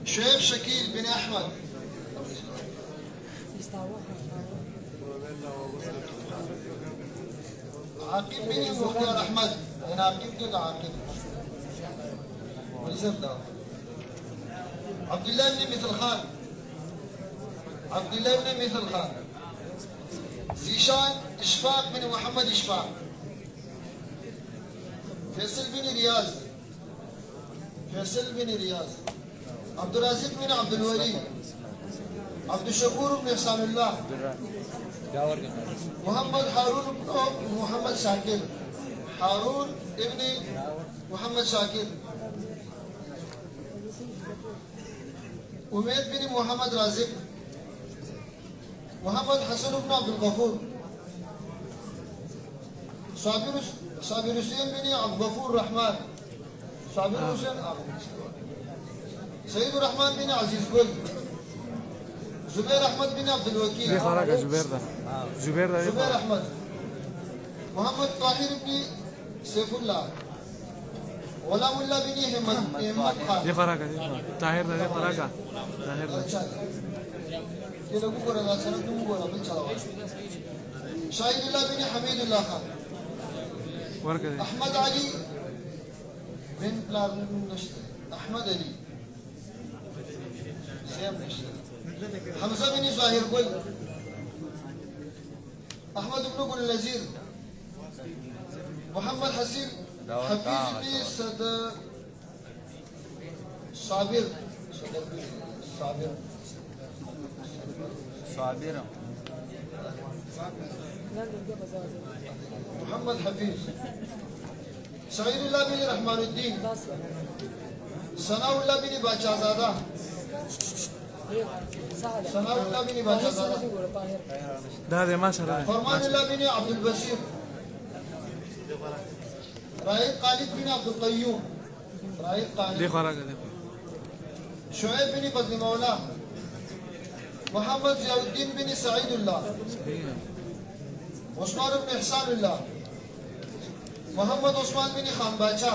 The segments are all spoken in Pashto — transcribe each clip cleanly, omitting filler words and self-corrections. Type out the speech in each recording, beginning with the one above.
شعيب شكيل بن أحمد. عاقب بن مختار أحمد. أنا عاقب كده عاقب. عبد الله بن مثل خان. عبد الله بن مثل خان. زيشان إشفاق بن محمد إشفاق. فيصل بن رياض. فيصل بن رياض. عبد الرازق بن عبد الولي. عبد الشكور بن إحسان الله. محمد هارون بن محمد شاكر. هارون ابن محمد شاكر. أميد بن محمد رازق. محمد حسن بن عبد الغفور. صابر حسين بن عبد الغفور الرحمن. صابر حسين سيد الرحمن بن عزيز قل. زبير أحمد بن عبد الوكيل. دي خرج زبير ده. زبير أحمد. محمد طاهر بن سيف الله. غلام الله بن همت خان. دي خرج طاهر ده. دي خرج طاهر ده. كده بقول أنا سنة بقول بالشلوات. شاهد الله بن حميد الله خان. أحمد علي بن أحمد علي. حمزة بن زاهر قل. أحمد بن قل النزير. محمد حسين حفيظ بن صابر. محمد حفيظ. سعيد الله بن رحمن الدين. سناء الله بن باچازاده. سناء الله بن باچازاده. ده ما سره. فرمان الله بن عبد البصير. رايد خالد بن عبد القيوم. رايد خالد. دي خرج. شعيب بن فضل مولاه. محمد زياد الدين بن سعيد الله. عثمان بن إحسان الله. محمد عثمان بن خان باچا.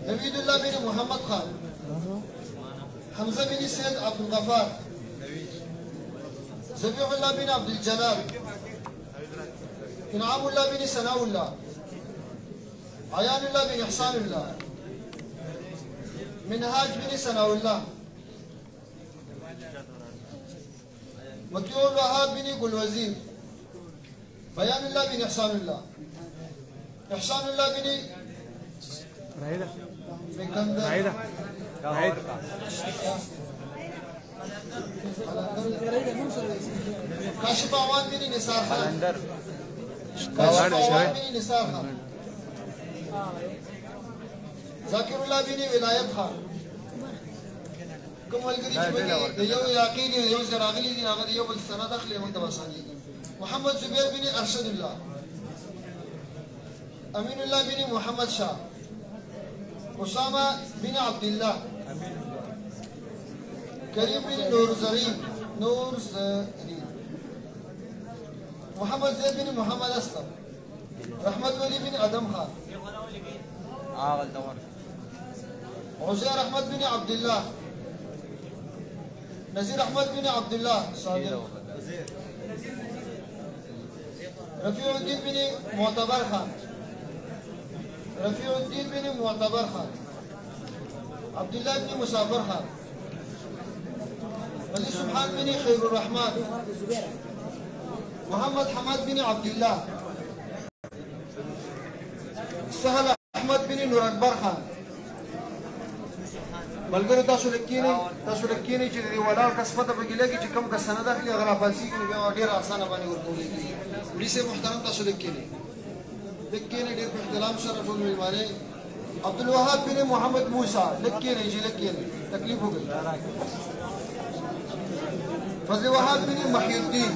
نبيد الله بن محمد خان. حمزة بن سيد عبد الغفار. زبيح الله بن عبد الجلال. إنعام الله بن سناء الله. عيان الله بن إحسان الله. منهاج بن سناء الله. مكيول وهاب بن قل وزير. بيان الله بن إحسان الله. إحسان الله بن رايدة. كاشف عوان بن نسار خان. كاشف عوان بن نسار خان. ذاكر الله بن ولايت خان. كم والقريب بني يو ياقيني يو زراغلي دي ناغد يو بالسنة داخل يوم تبصاني. محمد زبير بن أرشد الله. أمين الله بن محمد شاه. أسامة بن عبد الله. كريم بن نور زرين. محمد زيد بن محمد أسلم. رحمت ولي بن أدم خان. عزير أحمد بن عبد الله. نزير أحمد بن عبد الله صادق. رفيع الدين بن معتبر خان. رفيع الدين بن معتبر خان. عبد الله بن مسافر خان. علي سبحان بن خير الرحمن. محمد حماد بن عبد الله. سهل أحمد بن نور أكبر خان. ملګرو تاسو لکینی چې د ولاړ کس پته پکې لګي چې کوم کس نه داخلي هغه رافاسي کې بیا ډېره اسانه باندې ورکولی کېږي. وړي صاحب محترم تاسو لکینی ډېر په احترام سره ټول مېلمانه. عبدالوهاب بن محمد موسی لکینی چې لکینی تکلیف وکړي. فضل وهاب بن محی الدین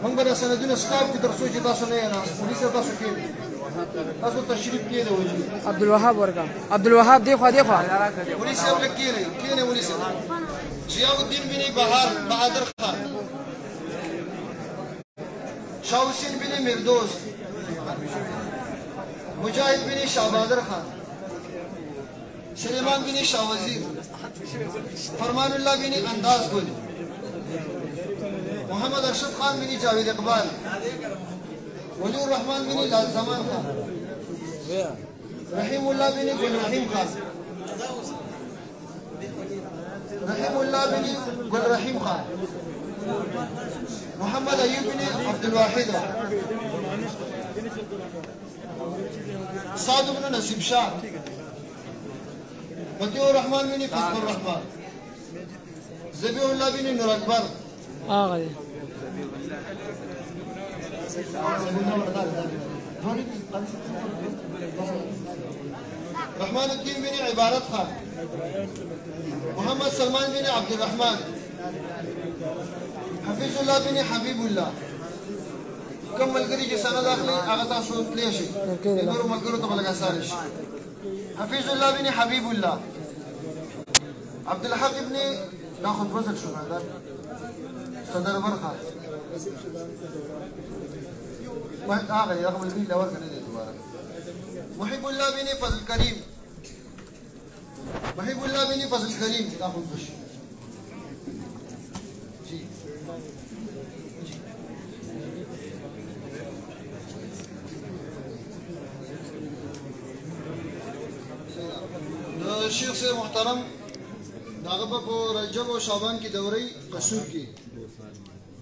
موږ به د سندونو سټاپ کې تر څو چې تاسو نه یې ناست وړي صاحب تاسو کېنئ تاسو تشریف کېنئ وجي عبدالوهاب ورکا. عبدالوهاب دی خوا وړي صاحب کېنئ وړي صاحب. ضیاء الدین بن بهادر خان. شاه حسین بن مردوس. مجاهد بن شاه بهادر خان. سليمان بن شاه وزير فرمان الله بن انداز گل محمد ارشد خان بن جاوید اقبال ولی الرحمن بن لال زمان خان رحیم الله بن گل رحیم خان رحیم الله بن گل رحیم خان محمد ایوب بن عبد الواحد سعد بن نصیب شاه مطیع الرحمن بن فتح الرحمن ذبیح الله بن نور اکبر آقا رحمان الدین بن عبارت خان محمد سلمان بن عبد الرحمن حفیظ الله بن حبیب الله کوم ملګری چې سند اخلي هغه تاسو تللی شي نورو ملګرو ته به لږ اسانه شي حفیظ الله بن حبیب الله عبد الحق ابن ناخذ وزن شو هذا صدر برخه واحد هذا رقم البيل الاول كان دوباره محب الله بن فضل كريم محب الله بن فضل كريم ناخذ وش شیخ سے محترم داغه په رجب او شعبان کې دوري قصور کې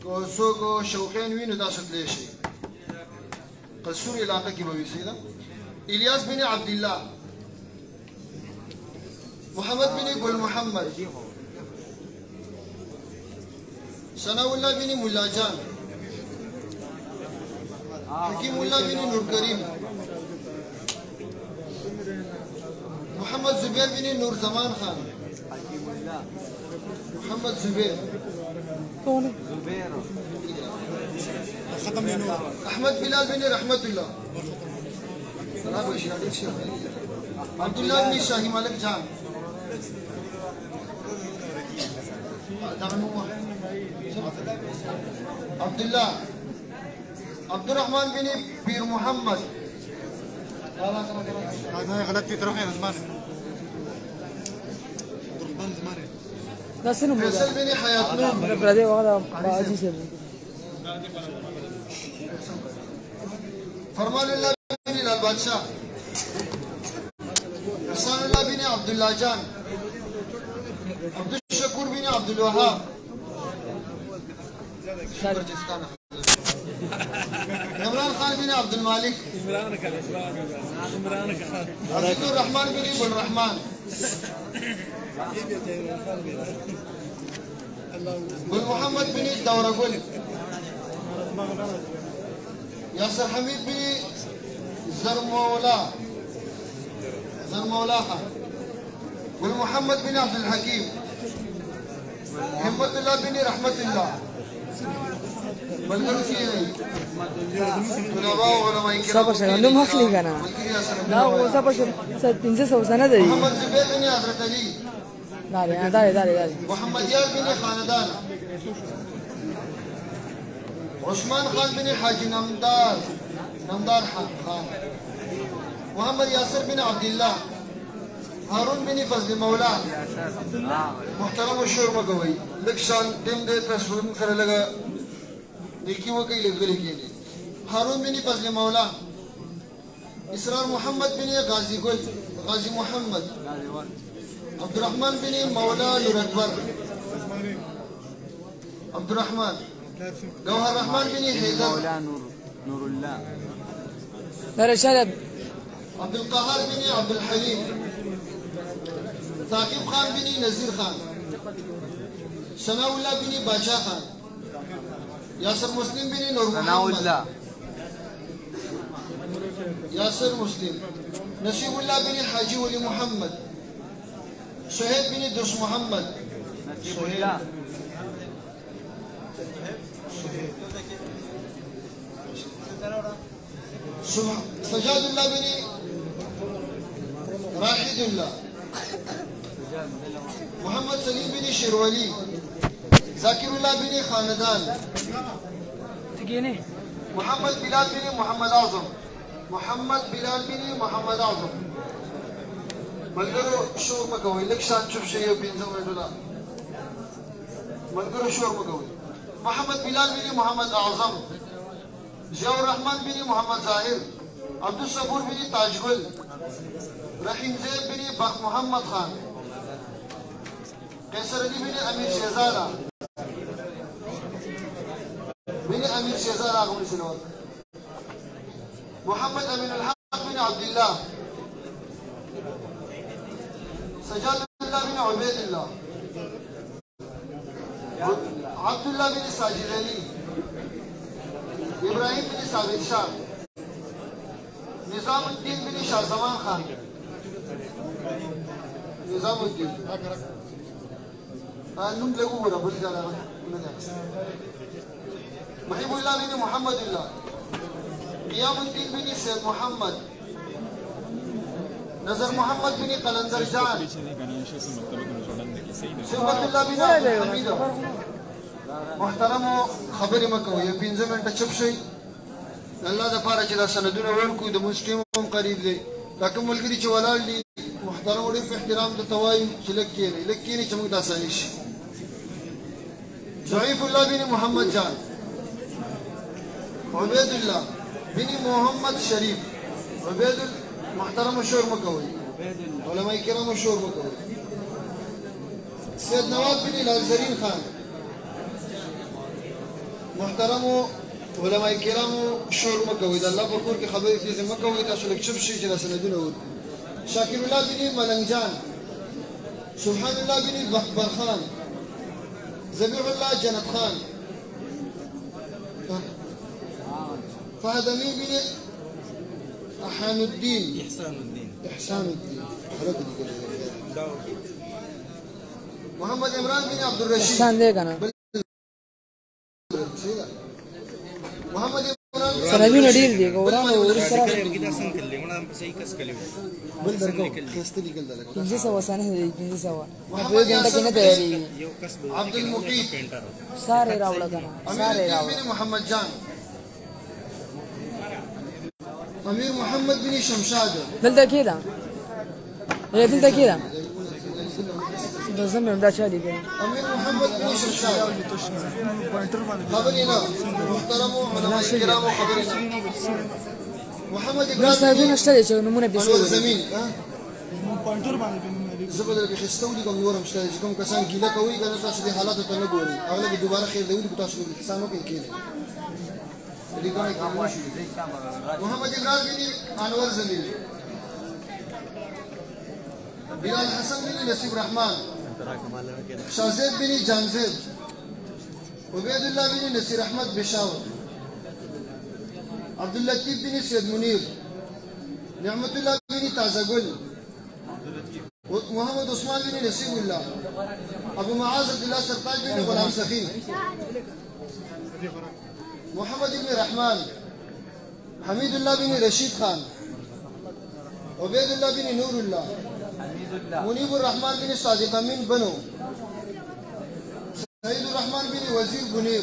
کو سو کو شوقین وینو تاسو تللی شي قصور علاقه کې به وي سیده الیاس بن عبد الله محمد بن گل محمد ثناء الله بن مولا جان حکیم الله بن نور کریم محمد زبیر بن نور زمان خان محمد زبیر احمد بلال بن رحمت الله عبد الله بن شاهی ملک جان عبد الله عبد الرحمن بن بير محمد غلط في تروح يا زمان لا سنو فيصل بن حياة نور برادي وهذا عزيز فرمان الله بن البادشاہ حسان الله بن عبد الله جان عبد الشكور بن عبد الوهاب عمران خان بن عبد المالك عبد الرحمن بن ابو الرحمن بن محمد بن الدورقل ياسر حميد بن زرمولا خان بن محمد بن عبد الحكيم همت الله بن رحمة الله صبر شغل نوم هخلي كنا لا هو صبر شغل 500 سنة ده محمد زبير بن حضرت علي داري محمد يار بن خاندان عثمان خان بن حاجي نمدار خان محمد ياسر بن عبد الله هارون بن فضل مولا محترم الشور مقوي لك شان دم دے تصویر کر لگا دیکھی وہ کئی لگ لکھی نے هارون بن فضل مولا اسرار محمد بن غازي محمد عبد الرحمن بن مولا نور اکبر عبد الرحمن جوهر الرحمن بن حيدر مولا نور الله دار شرب عبد القهار بن عبد الحليم ثاقب خان بن نذير خان ثناء الله بن بادشاہ خان ياسر مسلم بن نور محمد ياسر مسلم نصيب الله بن حاجي ولي محمد سهيد بن درس محمد سجاد الله بن راشد الله محمد سليم بن شيرولي ذاكر الله بن خاندان تجيني محمد بلال بن محمد أعظم محمد بلال بن محمد أعظم ملګرو شور مه کوئ لږ شان چوپ شئ یو 15 منټونه ملګرو شور مه کوئ محمد بلال بن محمد اعظم ضیاء الرحمن بن محمد ظاهر عبدالصبور بن تاجگل رحیم زید بن بخت محمد خان قیصر علی بن امیر شہزادہ آغم سنوات محمد امین الحق بن عبداللہ سجاد اللہ بن عبید اللہ عبداللہ بن ساجد علی ابراہیم بن ثابت شاہ نظام الدین بن شاہ زمان خان نظام الدین نم لگو برا بل جانا محب اللہ بن محمد اللہ قیام الدین بن سید محمد نظر محمد بن قلندر جان سبت اللہ بن حمید محترم خبر مکو یہ 15 منټه چپ شي الله د پاره چې دا سندونه ورکو د مسلم هم قریب دی دا کوم ملګری چې ولاړ دي محترم ډېر په احترام د توای چې لکېنی چې موږ د اساني شي ضعیف الله بن محمد جان عبید الله بن محمد شریف عبید محترم شور مکوي علماء کرام شور مکوي سید نواب بن لازرین خان محترم علماء کرام شور مکوي د الله په کور کې خبرې تیزه مکوي تاسو لږ چپ شئ چې دا سندونه ورکړو شاکر الله بن ملنګ جان سبحان الله بن بخبر خان ذبیح الله جنت خان فهد امين بن احسان الدين محمد عمران بن عبد الرشيد احسان دے گا نا محمد عمران سنبی نډیر دی ګورانو ور سره بل درکو خسته لیکل دلته 500 وسانه دی 500 په ګنټه کې نه تیاری عبد المقيت ساره راوړل کنه ساره راوړل بن محمد جان امیر محمد بن شمشاد دلته کېدا دلته کېدا د زمونږ دا چالي دی امیر محمد بن شمشاد خبرنا محترم علماء کرام خبرنا محمد ابراهيم صاحب نشته چې نمونه به سره زمين پوینټر باندې زبر به خستولي کوم نورم شته چې کوم کسان ګیله کوي کنه تاسو دې حالات ته نه ګوري اوله به دوباره خیر دی تاسو دې کسانو کې کېږي محمد ابراهيم بن انور زمين بلال حسن بن نصيب رحمان شازید بن جانزید عبید الله بن نصیر احمد بشاور عبد اللطیف بن سید منیر نعمت الله بن تازگل محمد عثمان بن نصیب الله ابو معاذ عبد الله سرتاج بن غلام سخی محمد بن رحمان حمید الله بن رشید خان عبید الله بن نور الله منیب الرحمن بن صادق امین بنو سعید الرحمن بن وزیر بنیر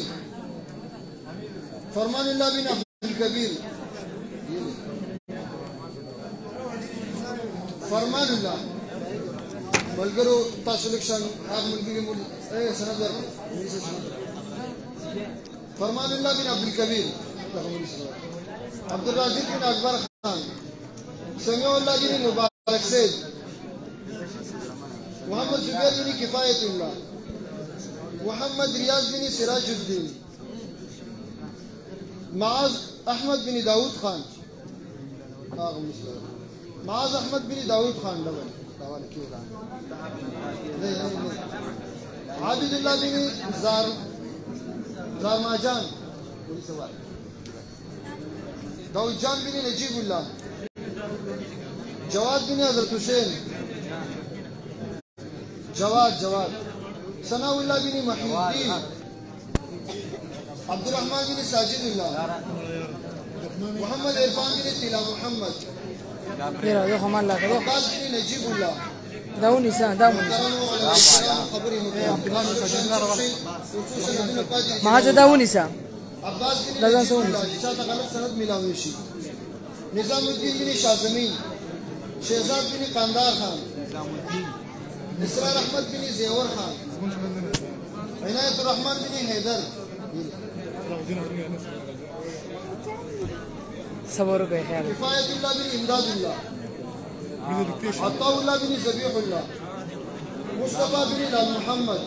فرمان الله بن عبد الكبير فرمان الله ملګرو تاسو لکشن هغه ملګری مول سند فرمان الله بن عبد الكبير عبد الرازق بن اکبر خان سمیع الله بن مبارک سید محمد زبیر بن کفایت الله محمد ریاض بن سراج الدین معاذ احمد بن داود خان معاذ احمد بن داود خان عابد الله بن زارماجان داود جان بن نجیب الله جواد بن حضرت حسین جواد ثناء الله بن محی الدین عبد الرحمن بن ساجد الله محمد عرفان بن طلا محمد یو خمال لا کړو عباس بن نجیب الله داونی سان داونی ما څه داونی سان عباس بن نجیب الله چې تا غلط سند ملاوي شي نظام الدین بن شازمین شهزاد بن قندار خان اسلام الدين اسرار احمد بن زيور خان عنایت الرحمن بن حیدر صبر وکړئ خیر کفایت الله بن امداد الله عطاء الله بن ذبیح الله مصطفى بن لال محمد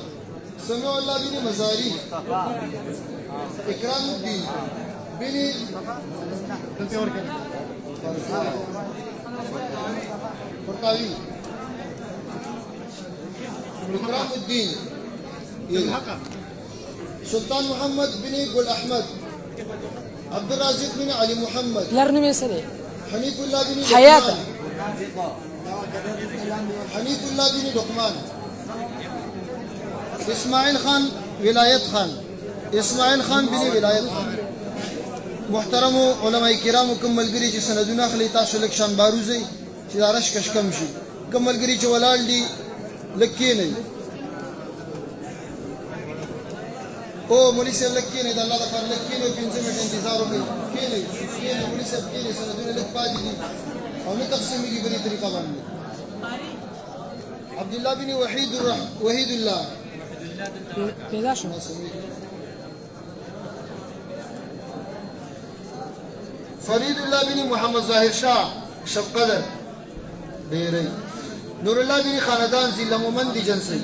سميع الله بن مزاري اكرام الدين بن فرقاوي اكرام الدين سلطان محمد بن قل احمد عبد الرازق بن علي محمد لرنه مې سره حنيف الله بن حياة حنيف الله بن لقمان اسماعيل خان ولايت خان اسماعيل خان بن ولايت خان محترم علماء کرام کوم ملګری چې سندونه اخلي تاسو لک شان باروزي چې دارش کش کم شي کوم ملګری چې ولال دي لکې نه او مولوی صاحب لکې نه د الله لپاره لکې نه 15 منټ انتظار وکړي کې نه مولوی صاحب کې نه سندونه لک پاتې دي او نه تقسیمېږي په دې طریقه باندې عبد الله بن وحيد الله پیدا شو فريد الله بن محمد ظاهر شاه شب قدر ډېرې نور الله بن خاندان ضلع مومند جنسي